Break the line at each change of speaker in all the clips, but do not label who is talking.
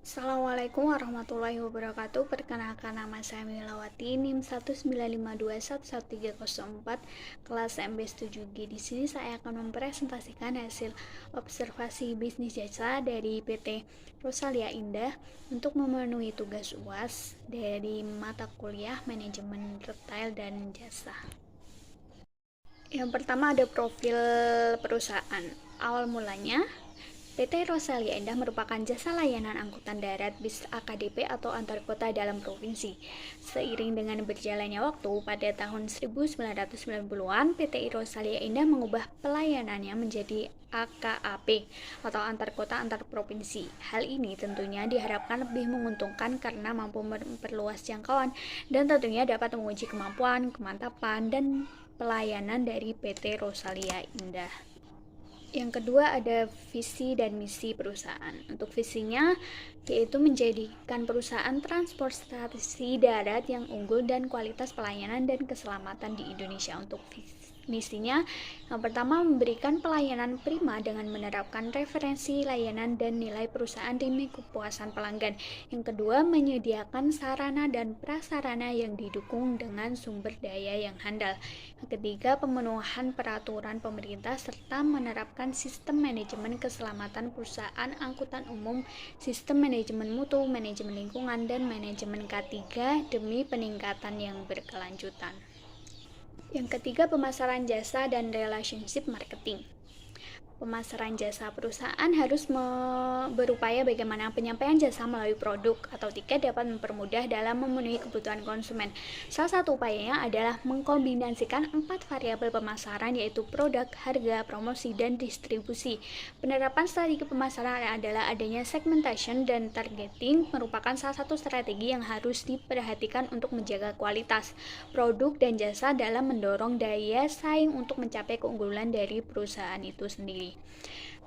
Assalamualaikum warahmatullahi wabarakatuh. Perkenalkan, nama saya Milawati, NIM 195211304, kelas MB7G. Di sini saya akan mempresentasikan hasil observasi bisnis jasa dari PT Rosalia Indah untuk memenuhi tugas UAS dari mata kuliah Manajemen Retail dan Jasa. Yang pertama ada profil perusahaan. Awal mulanya, PT Rosalia Indah merupakan jasa layanan angkutan darat bis AKDP atau antar kota dalam provinsi. Seiring dengan berjalannya waktu, pada tahun 1990-an, PT Rosalia Indah mengubah pelayanannya menjadi AKAP atau antar kota antar provinsi. Hal ini tentunya diharapkan lebih menguntungkan karena mampu memperluas jangkauan dan tentunya dapat menguji kemampuan, kemantapan, dan pelayanan dari PT Rosalia Indah. Yang kedua ada visi dan misi perusahaan. Untuk visinya yaitu menjadikan perusahaan transportasi darat yang unggul dan kualitas pelayanan dan keselamatan di Indonesia. Untuk misinya, yang pertama memberikan pelayanan prima dengan menerapkan referensi layanan dan nilai perusahaan demi kepuasan pelanggan. Yang kedua, menyediakan sarana dan prasarana yang didukung dengan sumber daya yang handal. Yang ketiga, pemenuhan peraturan pemerintah serta menerapkan sistem manajemen keselamatan perusahaan angkutan umum, sistem manajemen mutu, manajemen lingkungan, dan manajemen K3 demi peningkatan yang berkelanjutan. Yang ketiga, pemasaran jasa dan relationship marketing. Pemasaran jasa perusahaan harus berupaya bagaimana penyampaian jasa melalui produk atau tiket dapat mempermudah dalam memenuhi kebutuhan konsumen. Salah satu upayanya adalah mengkombinasikan 4 variabel pemasaran, yaitu produk, harga, promosi, dan distribusi. Penerapan strategi pemasaran adalah adanya segmentation dan targeting merupakan salah satu strategi yang harus diperhatikan untuk menjaga kualitas produk dan jasa dalam mendorong daya saing untuk mencapai keunggulan dari perusahaan itu sendiri.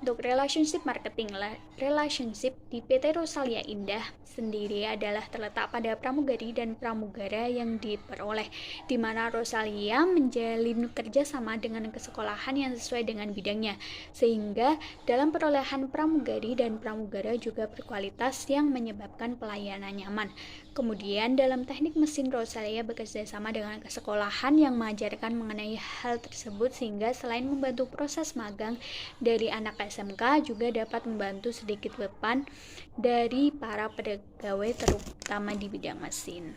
Untuk relationship marketing, relationship di PT Rosalia Indah sendiri adalah terletak pada pramugari dan pramugara yang diperoleh, di mana Rosalia menjalin kerjasama dengan kesekolahan yang sesuai dengan bidangnya, sehingga dalam perolehan pramugari dan pramugara juga berkualitas yang menyebabkan pelayanan nyaman. Kemudian dalam teknik mesin, Rosalia bekerja sama dengan kesekolahan yang mengajarkan mengenai hal tersebut, sehingga selain membantu proses magang dari anak SMK juga dapat membantu sedikit beban dari para pegawai terutama di bidang mesin.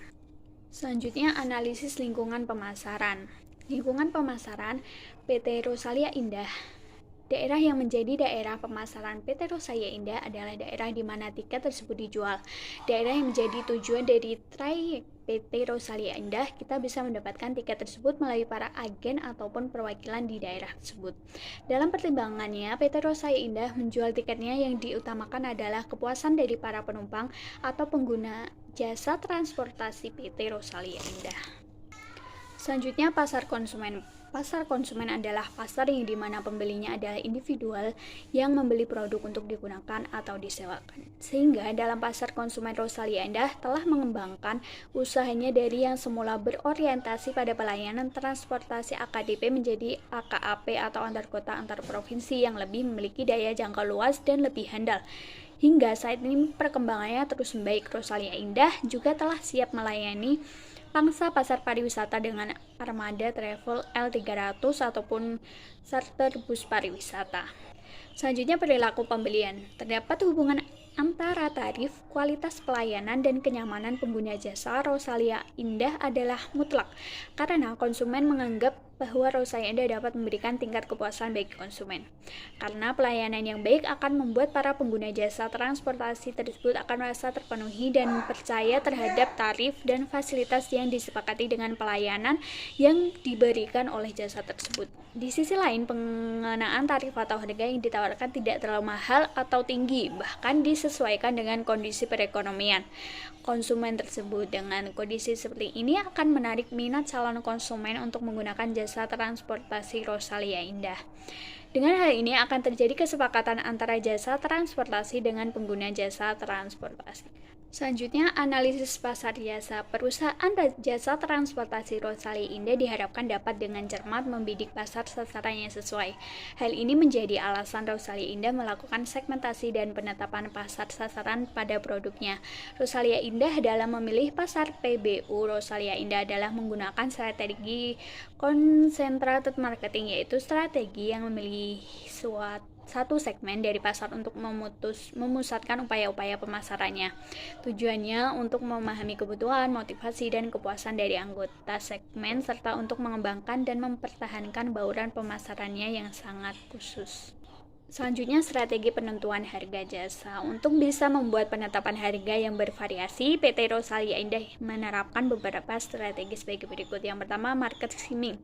Selanjutnya, analisis lingkungan pemasaran. Lingkungan pemasaran PT Rosalia Indah. Daerah yang menjadi daerah pemasaran PT Rosalia Indah adalah daerah di mana tiket tersebut dijual. Daerah yang menjadi tujuan dari trayek PT Rosalia Indah, kita bisa mendapatkan tiket tersebut melalui para agen ataupun perwakilan di daerah tersebut. Dalam pertimbangannya, PT Rosalia Indah menjual tiketnya yang diutamakan adalah kepuasan dari para penumpang atau pengguna jasa transportasi PT Rosalia Indah. Selanjutnya, pasar konsumen. Pasar konsumen adalah pasar yang dimana pembelinya adalah individual yang membeli produk untuk digunakan atau disewakan. Sehingga dalam pasar konsumen, Rosalia Indah telah mengembangkan usahanya dari yang semula berorientasi pada pelayanan transportasi AKDP menjadi AKAP atau antar kota antar provinsi yang lebih memiliki daya jangkau luas dan lebih handal. Hingga saat ini perkembangannya terus membaik. Rosalia Indah juga telah siap melayani pangsa pasar pariwisata dengan armada travel L300 ataupun charter bus pariwisata. Selanjutnya, perilaku pembelian. Terdapat hubungan antara tarif, kualitas pelayanan, dan kenyamanan pengguna jasa Rosalia Indah adalah mutlak, karena konsumen menganggap bahwa Rosalia Indah dapat memberikan tingkat kepuasan bagi konsumen. Karena pelayanan yang baik akan membuat para pengguna jasa transportasi tersebut akan merasa terpenuhi dan percaya terhadap tarif dan fasilitas yang disepakati dengan pelayanan yang diberikan oleh jasa tersebut. Di sisi lain, pengenaan tarif atau harga yang ditawarkan tidak terlalu mahal atau tinggi, bahkan disesuaikan dengan kondisi perekonomian konsumen tersebut. Dengan kondisi seperti ini akan menarik minat calon konsumen untuk menggunakan jasa transportasi Rosalia Indah. Dengan hal ini akan terjadi kesepakatan antara jasa transportasi dengan pengguna jasa transportasi. Selanjutnya, analisis pasar jasa. Perusahaan jasa transportasi Rosalia Indah diharapkan dapat dengan cermat membidik pasar sasaran yang sesuai. Hal ini menjadi alasan Rosalia Indah melakukan segmentasi dan penetapan pasar sasaran pada produknya. Rosalia Indah dalam memilih pasar PBU Rosalia Indah adalah menggunakan strategi concentrated marketing, yaitu strategi yang memilih satu segmen dari pasar untuk memusatkan upaya-upaya pemasarannya. Tujuannya untuk memahami kebutuhan, motivasi, dan kepuasan dari anggota segmen serta untuk mengembangkan dan mempertahankan bauran pemasarannya yang sangat khusus. Selanjutnya, strategi penentuan harga jasa. Untuk bisa membuat penetapan harga yang bervariasi, PT Rosalia Indah menerapkan beberapa strategi sebagai berikut. Yang pertama, market skimming.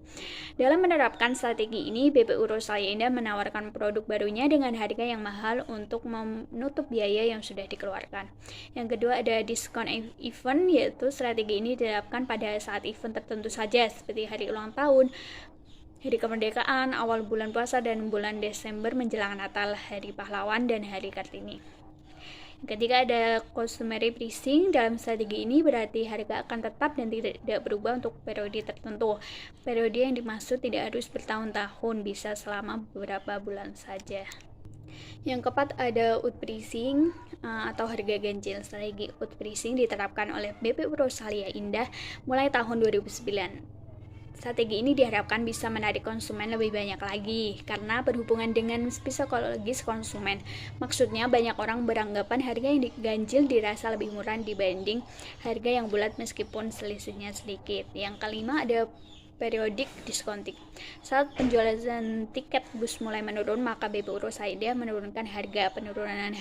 Dalam menerapkan strategi ini, BPU Rosalia Indah menawarkan produk barunya dengan harga yang mahal untuk menutup biaya yang sudah dikeluarkan. Yang kedua, ada diskon event, yaitu strategi ini diterapkan pada saat event tertentu saja, seperti hari ulang tahun, hari kemerdekaan, awal bulan puasa, dan bulan Desember menjelang Natal, hari pahlawan, dan hari Kartini. Ketika ada customary pricing, dalam strategi ini berarti harga akan tetap dan tidak berubah untuk periode tertentu. Periode yang dimaksud tidak harus bertahun-tahun, bisa selama beberapa bulan saja. Yang keempat, ada out pricing atau harga ganjil. Strategi out pricing diterapkan oleh BPU Rosalia Indah mulai tahun 2009. Strategi ini diharapkan bisa menarik konsumen lebih banyak lagi karena berhubungan dengan psikologis konsumen. Maksudnya, banyak orang beranggapan harga yang diganjil dirasa lebih murah dibanding harga yang bulat meskipun selisihnya sedikit. Yang kelima, ada periodic discounting. Saat penjualan tiket bus mulai menurun, maka BPU Rosalia menurunkan harga. Penurunan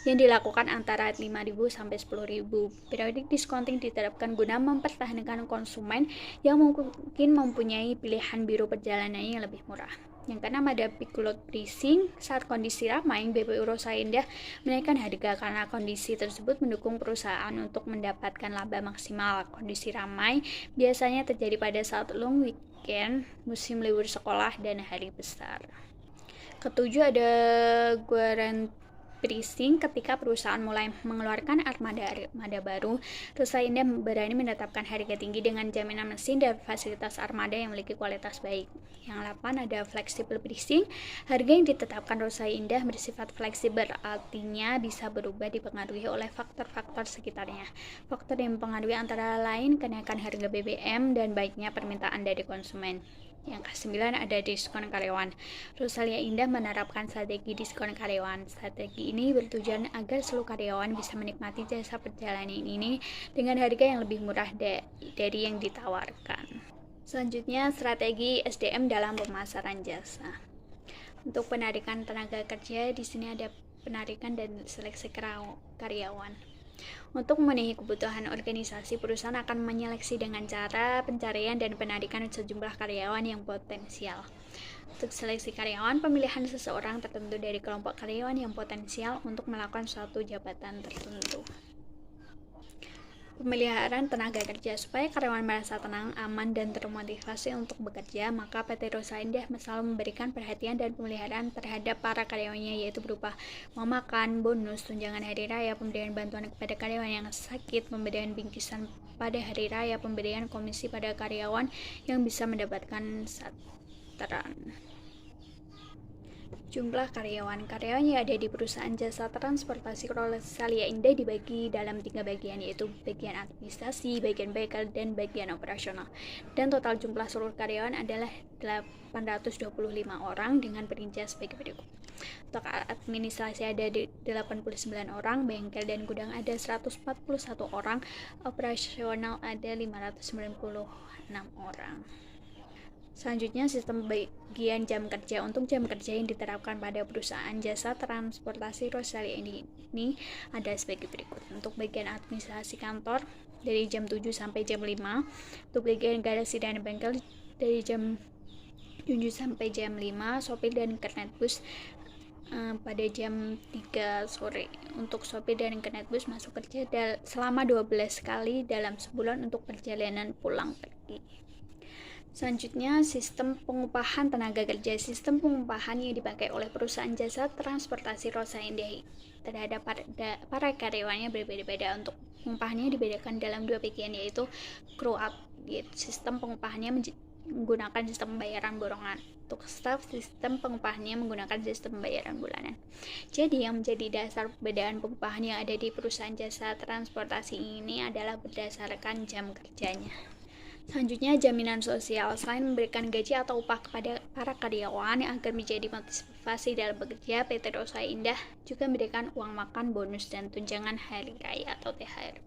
yang dilakukan antara 5.000 sampai 10.000. Periodic discounting diterapkan guna mempertahankan konsumen yang mungkin mempunyai pilihan biro perjalanan yang lebih murah. Yang keenam, ada peak load pricing. Saat kondisi ramai, BPU Rosalia Indah menaikkan harga karena kondisi tersebut mendukung perusahaan untuk mendapatkan laba maksimal. Kondisi ramai biasanya terjadi pada saat long weekend, musim libur sekolah, dan hari besar. Ketujuh, ada guarantee pricing. Ketika perusahaan mulai mengeluarkan armada baru, Rosalia Indah berani menetapkan harga tinggi dengan jaminan mesin dan fasilitas armada yang memiliki kualitas baik. Yang 8, ada flexible pricing. Harga yang ditetapkan Rosalia Indah bersifat fleksibel, artinya bisa berubah dipengaruhi oleh faktor-faktor sekitarnya. Faktor yang mempengaruhi antara lain kenaikan harga BBM dan baiknya permintaan dari konsumen. Yang ke-9, ada diskon karyawan. Rosalia Indah menerapkan strategi diskon karyawan. Strategi ini bertujuan agar seluruh karyawan bisa menikmati jasa perjalanan ini dengan harga yang lebih murah dari yang ditawarkan. Selanjutnya, strategi SDM dalam pemasaran jasa. Untuk penarikan tenaga kerja, di sini ada penarikan dan seleksi karyawan. Untuk memenuhi kebutuhan organisasi, perusahaan akan menyeleksi dengan cara pencarian dan penarikan sejumlah karyawan yang potensial. Untuk seleksi karyawan, pemilihan seseorang tertentu dari kelompok karyawan yang potensial untuk melakukan suatu jabatan tertentu. Pemeliharaan tenaga kerja. Supaya karyawan merasa tenang, aman, dan termotivasi untuk bekerja, maka PT Rosalia Indah selalu memberikan perhatian dan pemeliharaan terhadap para karyawannya, yaitu berupa memakan, bonus, tunjangan hari raya, pemberian bantuan kepada karyawan yang sakit, pemberian bingkisan pada hari raya, pemberian komisi pada karyawan yang bisa mendapatkan setoran. Jumlah karyawan yang ada di perusahaan jasa transportasi Rosalia Indah dibagi dalam 3 bagian, yaitu bagian administrasi, bagian bengkel, dan bagian operasional. Dan total jumlah seluruh karyawan adalah 825 orang dengan perincian sebagai berikut. Untuk administrasi ada 89 orang, bengkel dan gudang ada 141 orang, operasional ada 596 orang. Selanjutnya, sistem bagian jam kerja. Untuk jam kerja yang diterapkan pada perusahaan jasa transportasi Rosalia ini ada sebagai berikut. Untuk bagian administrasi kantor dari jam 7 sampai jam 5. Untuk bagian garasi dan bengkel dari jam 7 sampai jam 5. Sopir dan kernet bus pada jam 3 sore. Untuk sopir dan kernet bus masuk kerja selama 12 kali dalam sebulan untuk perjalanan pulang pergi. Selanjutnya, sistem pengupahan tenaga kerja. Sistem pengupahan yang dipakai oleh perusahaan jasa transportasi Rosa Indah terhadap para karyawannya berbeda-beda. Untuk pengupahannya dibedakan dalam dua bagian, yaitu crew up. Sistem pengupahannya menggunakan sistem pembayaran borongan. Untuk staff, sistem pengupahannya menggunakan sistem pembayaran bulanan. Jadi yang menjadi dasar perbedaan pengupahan yang ada di perusahaan jasa transportasi ini adalah berdasarkan jam kerjanya. Selanjutnya, jaminan sosial. Selain memberikan gaji atau upah kepada para karyawan yang agar menjadi motivasi dalam bekerja, PT Rosa Indah juga memberikan uang makan, bonus, dan tunjangan hari raya atau THR.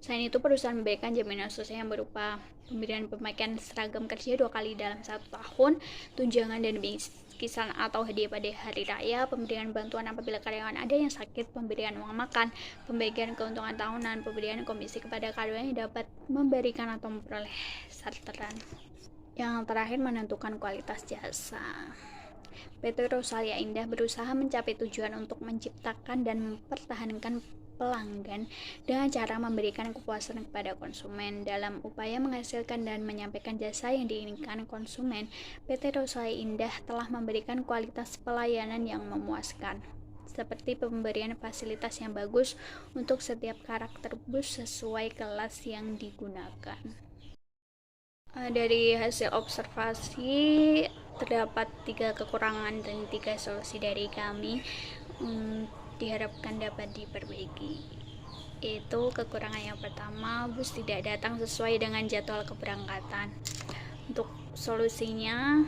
Selain itu, perusahaan memberikan jaminan sosial yang berupa pemberian pemakaian seragam kerja 2 kali dalam 1 tahun, tunjangan dan bingkisan atau hadiah pada hari raya, pemberian bantuan apabila karyawan ada yang sakit, pemberian uang makan, pembagian keuntungan tahunan, pemberian komisi kepada karyawan yang dapat memberikan atau memperoleh sarteran. Yang terakhir, menentukan kualitas jasa. PT Rosalia Indah berusaha mencapai tujuan untuk menciptakan dan mempertahankan pelanggan dengan cara memberikan kepuasan kepada konsumen. Dalam upaya menghasilkan dan menyampaikan jasa yang diinginkan konsumen, PT Rosalia Indah telah memberikan kualitas pelayanan yang memuaskan, seperti pemberian fasilitas yang bagus untuk setiap karakter bus sesuai kelas yang digunakan. Dari hasil observasi, terdapat 3 kekurangan dan 3 solusi dari kami. Diharapkan dapat diperbaiki. Yaitu kekurangan yang pertama, bus tidak datang sesuai dengan jadwal keberangkatan. Untuk solusinya,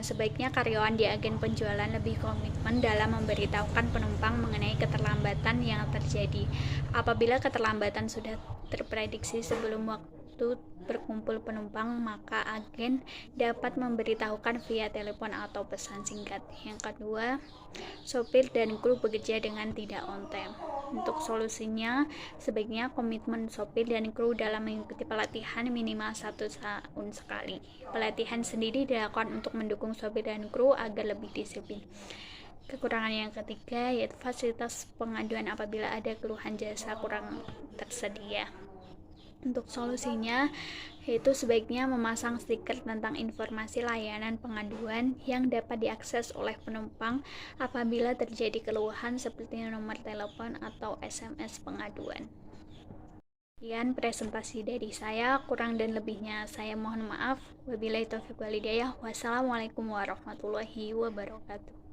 sebaiknya karyawan di agen penjualan lebih komitmen dalam memberitahukan penumpang mengenai keterlambatan yang terjadi. Apabila keterlambatan sudah terprediksi sebelum waktu berkumpul penumpang, maka agen dapat memberitahukan via telepon atau pesan singkat. Yang kedua, sopir dan kru bekerja dengan tidak on time. Untuk solusinya, sebaiknya komitmen sopir dan kru dalam mengikuti pelatihan minimal 1 tahun sekali. Pelatihan sendiri dilakukan untuk mendukung sopir dan kru agar lebih disiplin. Kekurangan yang ketiga yaitu fasilitas pengaduan apabila ada keluhan jasa kurang tersedia. Untuk solusinya, yaitu sebaiknya memasang stiker tentang informasi layanan pengaduan yang dapat diakses oleh penumpang apabila terjadi keluhan seperti nomor telepon atau SMS pengaduan. Sekian presentasi dari saya, kurang dan lebihnya saya mohon maaf. Wabillahi taufiq wal hidayah. Wassalamualaikum warahmatullahi wabarakatuh.